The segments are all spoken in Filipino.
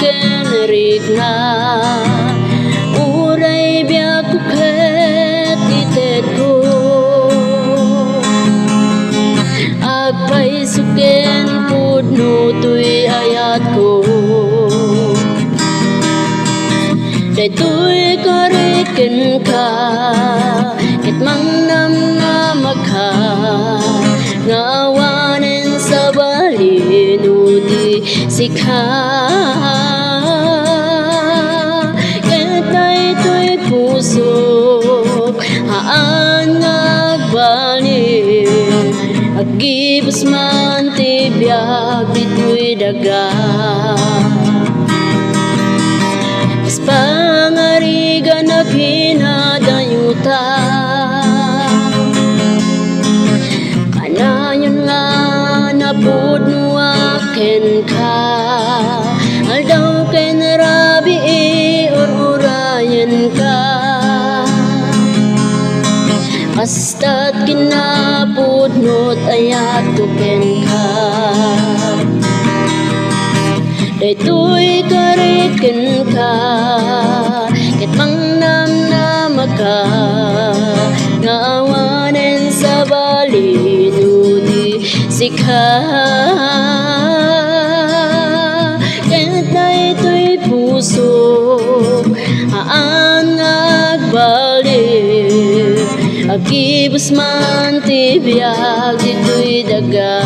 kenrigna uray biyak kuket itet ko agpay suken pudno tuy ayat ko daytoy kariken ka ket mangnam na makha ngawanen sa balino di sikha ket daytoy puso haan ngagbali agibus man ti biag ditoy daga pangarigan na pinadayuta kanayon nga napudno aken ka aldaw ken rabi urayan ka basta't kinapudnot ayat ken ka daytoy kariken ka ket mangnam na maka ngawanen sa balino di sikha ket daytoy puso haan ngagbali agibus man ti biag ditoy daga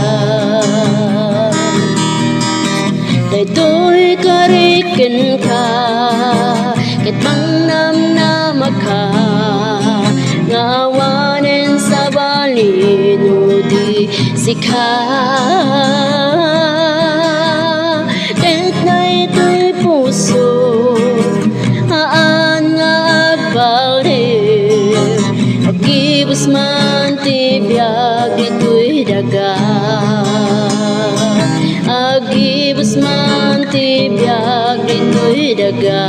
daytoy kariken ka ket mangnam na makha ngawanen sa balino di sikha ket daytoy puso haan ngagbali agibus man ti biag ditoy daga agibus man ti biag ditoy daga